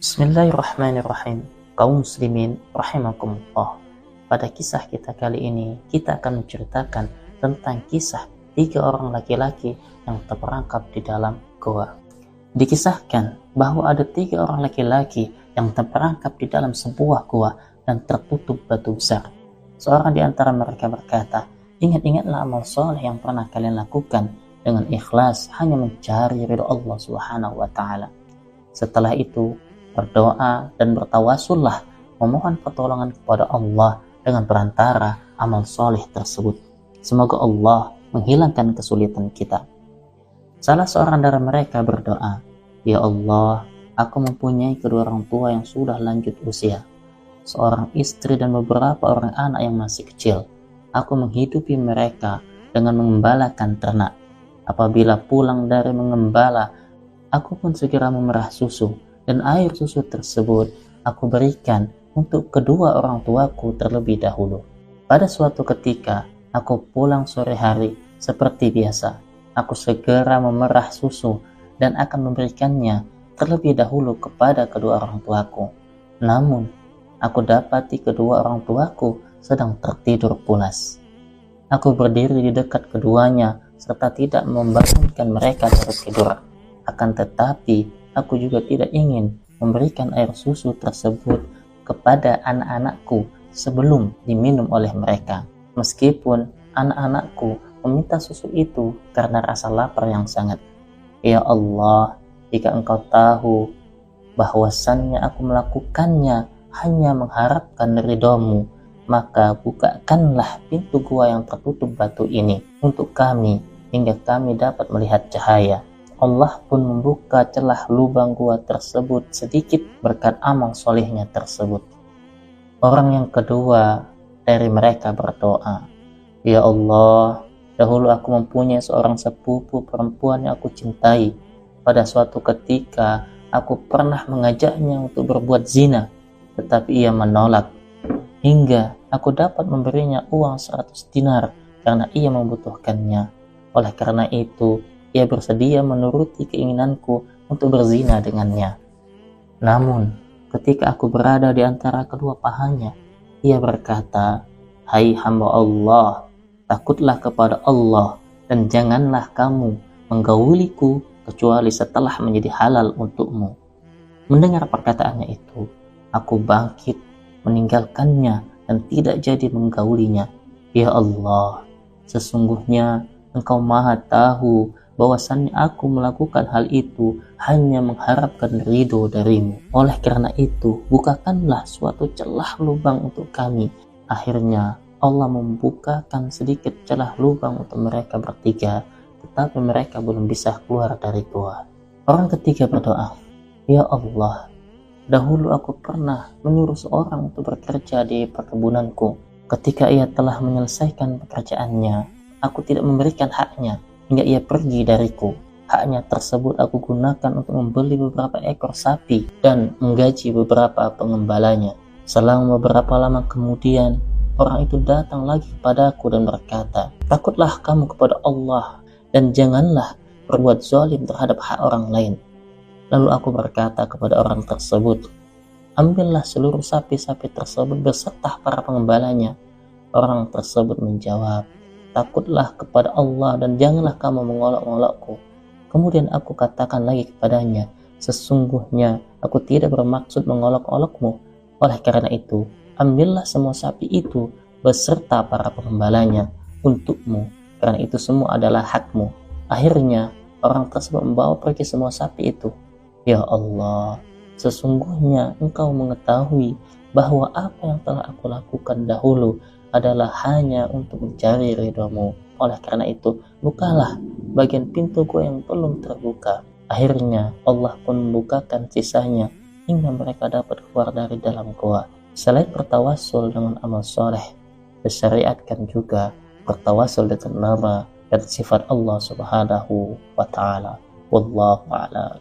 Bismillahirrahmanirrahim. Kaum muslimin rahimakumullah. Pada kisah kita kali ini, kita akan menceritakan tentang kisah 3 orang laki-laki yang terperangkap di dalam goa. Dikisahkan bahwa ada 3 orang laki-laki yang terperangkap di dalam sebuah goa dan tertutup batu besar. Seorang di antara mereka berkata, "Ingat-ingatlah amal soleh yang pernah kalian lakukan dengan ikhlas hanya mencari ridha Allah Subhanahu wa taala. Setelah itu berdoa dan bertawasullah, memohon pertolongan kepada Allah dengan perantara amal soleh tersebut. Semoga Allah menghilangkan kesulitan kita." Salah seorang dari mereka berdoa, "Ya Allah, aku mempunyai kedua orang tua yang sudah lanjut usia, seorang istri dan beberapa orang anak yang masih kecil. Aku menghidupi mereka dengan mengembalakan ternak. Apabila pulang dari mengembala, aku pun segera memerah susu, dan air susu tersebut aku berikan untuk kedua orang tuaku terlebih dahulu. Pada suatu ketika, aku pulang sore hari seperti biasa. Aku segera memerah susu dan akan memberikannya terlebih dahulu kepada kedua orang tuaku. Namun, aku dapati kedua orang tuaku sedang tertidur pulas. Aku berdiri di dekat keduanya serta tidak membangunkan mereka dari tidur. Akan tetapi, aku juga tidak ingin memberikan air susu tersebut kepada anak-anakku sebelum diminum oleh mereka. Meskipun anak-anakku meminta susu itu karena rasa lapar yang sangat. Ya Allah, jika Engkau tahu bahwasannya aku melakukannya hanya mengharapkan ridha-Mu, maka bukakanlah pintu gua yang tertutup batu ini untuk kami hingga kami dapat melihat cahaya." Allah pun membuka celah lubang gua tersebut sedikit berkat amal solehnya tersebut. Orang yang kedua dari mereka berdoa, "Ya Allah, dahulu aku mempunyai seorang sepupu perempuan yang aku cintai. Pada suatu ketika aku pernah mengajaknya untuk berbuat zina, tetapi ia menolak. Hingga aku dapat memberinya uang 100 dinar karena ia membutuhkannya. Oleh karena itu, ia bersedia menuruti keinginanku untuk berzina dengannya. Namun, ketika aku berada di antara kedua pahanya, ia berkata, 'Hai hamba Allah, takutlah kepada Allah dan janganlah kamu menggauliku kecuali setelah menjadi halal untukmu.' Mendengar perkataannya itu, aku bangkit meninggalkannya dan tidak jadi menggaulinya. Ya Allah, sesungguhnya Engkau Maha tahu bahwasannya aku melakukan hal itu hanya mengharapkan ridho darimu. Oleh karena itu, bukakanlah suatu celah lubang untuk kami." Akhirnya Allah membukakan sedikit celah lubang untuk mereka bertiga, tetapi mereka belum bisa keluar dari gua. Orang ketiga berdoa, "Ya Allah, dahulu aku pernah menyuruh seorang untuk bekerja di perkebunanku. Ketika ia telah menyelesaikan pekerjaannya, aku tidak memberikan haknya hingga ia pergi dariku. Haknya tersebut aku gunakan untuk membeli beberapa ekor sapi dan menggaji beberapa pengembalanya. Selama beberapa lama kemudian, orang itu datang lagi kepadaku dan berkata, 'Takutlah kamu kepada Allah dan janganlah berbuat zalim terhadap hak orang lain.' Lalu aku berkata kepada orang tersebut, 'Ambillah seluruh sapi-sapi tersebut beserta para pengembalanya.' Orang tersebut menjawab, 'Takutlah kepada Allah dan janganlah kamu mengolok-olokku.' Kemudian aku katakan lagi kepadanya, 'Sesungguhnya aku tidak bermaksud mengolok-olokmu. Oleh karena itu, ambillah semua sapi itu beserta para pengembalanya untukmu, karena itu semua adalah hakmu.' Akhirnya orang tersebut membawa pergi semua sapi itu. Ya Allah, sesungguhnya Engkau mengetahui bahwa apa yang telah aku lakukan dahulu adalah hanya untuk mencari ridha-Mu. Oleh karena itu, bukalah bagian pintu gua yang belum terbuka.' Akhirnya Allah pun membukakan sisanya hingga mereka dapat keluar dari dalam gua. Selain bertawasul dengan amal soleh, disyariatkan juga bertawasul dengan nama dan sifat Allah Subhanahu wa ta'ala. Wallahu a'lam.